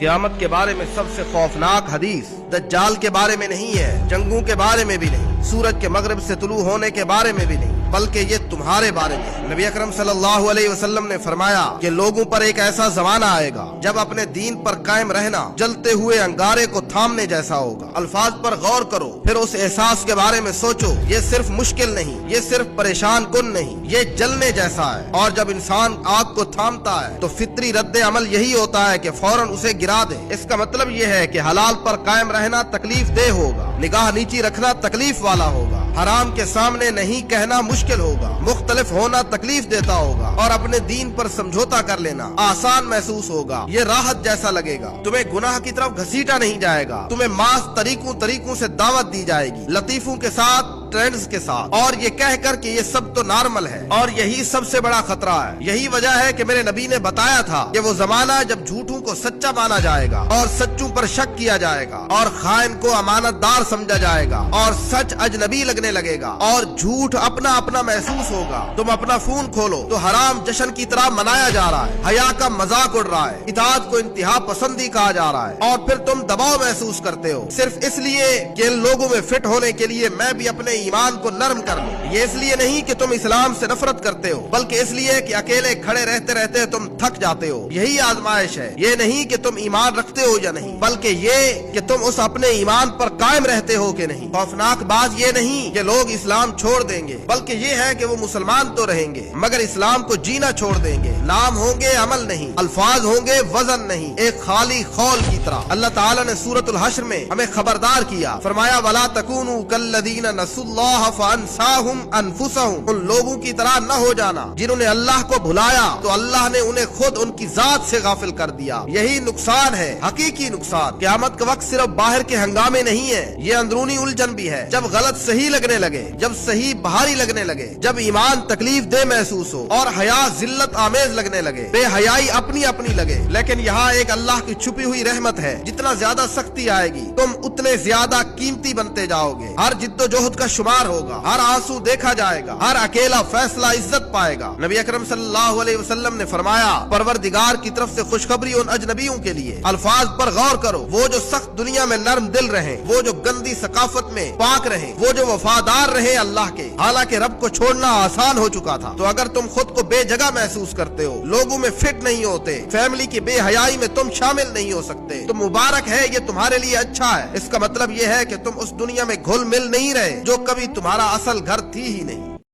قیامت کے بارے میں سب سے خوفناک حدیث دجال کے بارے میں نہیں ہے، جنگوں کے بارے میں بھی نہیں، سورج کے مغرب سے طلوع ہونے کے بارے میں بھی نہیں، بلکہ یہ تمہارے بارے میں ہے۔ نبی اکرم صلی اللہ علیہ وسلم نے فرمایا کہ لوگوں پر ایک ایسا زمانہ آئے گا جب اپنے دین پر قائم رہنا جلتے ہوئے انگارے کو تھامنے جیسا ہوگا۔ الفاظ پر غور کرو، پھر اس احساس کے بارے میں سوچو۔ یہ صرف مشکل نہیں، یہ صرف پریشان کن نہیں، یہ جلنے جیسا ہے۔ اور جب انسان آگ کو تھامتا ہے تو فطری رد عمل یہی ہوتا ہے کہ فوراً اسے گرا دے۔ اس کا مطلب یہ ہے کہ حلال پر قائم رہنا تکلیف دہ ہوگا، نگاہ نیچی رکھنا تکلیف والا ہوگا، حرام کے سامنے نہیں کہنا مشکل ہوگا، مختلف ہونا تکلیف دیتا ہوگا، اور اپنے دین پر سمجھوتا کر لینا آسان محسوس ہوگا۔ یہ راحت جیسا لگے گا، تمہیں گناہ کی طرف گھسیٹا نہیں جائے گا، تمہیں معاف طریقوں سے دعوت دی جائے گی، لطیفوں کے ساتھ، ٹرینڈز کے ساتھ، اور یہ کہہ کر کہ یہ سب تو نارمل ہے۔ اور یہی سب سے بڑا خطرہ ہے۔ یہی وجہ ہے کہ میرے نبی نے بتایا تھا کہ وہ زمانہ جب جھوٹوں کو سچا مانا جائے گا اور سچوں پر شک کیا جائے گا، اور خائن کو امانت دار سمجھا جائے گا، اور سچ اجنبی لگنے لگے گا، اور جھوٹ اپنا اپنا محسوس ہوگا۔ تم اپنا فون کھولو تو حرام جشن کی طرح منایا جا رہا ہے، حیا کا مذاق اڑ رہا ہے، اطاعت کو انتہا پسندی کہا جا رہا ہے، اور پھر تم دباؤ محسوس کرتے ہو صرف اس لیے کہ ان لوگوں میں فٹ ہونے کے لیے میں بھی اپنے ایمان کو نرم کر لوں۔ یہ اس لیے نہیں کہ تم اسلام سے نفرت کرتے ہو، بلکہ اس لیے کہ اکیلے کھڑے رہتے رہتے تم تھک جاتے ہو۔ یہی آزمائش ہے۔ یہ نہیں کہ تم ایمان رکھتے ہو یا نہیں، بلکہ یہ کہ تم اس اپنے ایمان پر قائم رہتے ہو کہ نہیں۔ خوفناک بات یہ نہیں کہ لوگ اسلام چھوڑ دیں گے، بلکہ یہ ہے کہ وہ مسلمان تو رہیں گے مگر اسلام کو جینا چھوڑ دیں گے۔ نام ہوں گے عمل نہیں، الفاظ ہوں گے وزن نہیں، ایک خالی خول کی طرح۔ اللہ تعالیٰ نے سورۃ الحشر میں ہمیں خبردار کیا، فرمایا وَلَا تَكُونُوا كَالَّذِينَ نَسُوا اللَّهَ فَأَنسَاهُمْ أَنفُسَهُمْ۔ ان لوگوں کی طرح نہ ہو جانا جنہوں نے اللہ کو بھلایا تو اللہ نے انہیں خود ان کی ذات سے غافل کر دیا۔ یہی نقصان ہے، حقیقی نقصان۔ قیامت کا وقت صرف باہر کے ہنگامے نہیں ہے، یہ اندرونی الجھن بھی ہے۔ جب غلط صحیح لگنے لگے، جب صحیح بھاری لگنے لگے، جب ایمان تکلیف دہ محسوس ہو اور حیا ذلت آمیز لگنے لگے، بے حیائی اپنی اپنی لگے۔ لیکن یہاں ایک اللہ کی چھپی ہوئی رحمت ہے، جتنا زیادہ سختی آئے گی تم اتنے زیادہ قیمتی بنتے جاؤ گے۔ ہر جد و جہد کا شمار ہوگا، ہر آنسو دیکھا جائے گا، ہر اکیلا فیصلہ عزت پائے گا۔ نبی اکرم صلی اللہ علیہ وسلم نے فرمایا پروردگار کی طرف سے خوشخبری ان اجنبیوں کے لیے۔ الفاظ پر غور کرو، وہ جو سخت دنیا میں نرم دل رہیں، وہ جو گندی ثقافت میں پاک رہیں، وہ جو وفادار رہیں اللہ کے، حالانکہ رب کو چھوڑنا آسان ہو چکا تھا۔ تو اگر تم خود کو بے جگہ محسوس کرتے ہو، لوگوں میں فٹ نہیں ہوتے، فیملی کی بے حیائی میں تم شامل نہیں ہو سکتے، تو مبارک ہے، یہ تمہارے لیے اچھا ہے۔ اس کا مطلب یہ ہے کہ تم اس دنیا میں گھل مل نہیں رہے جو کبھی تمہارا اصل گھر تھی ہی نہیں۔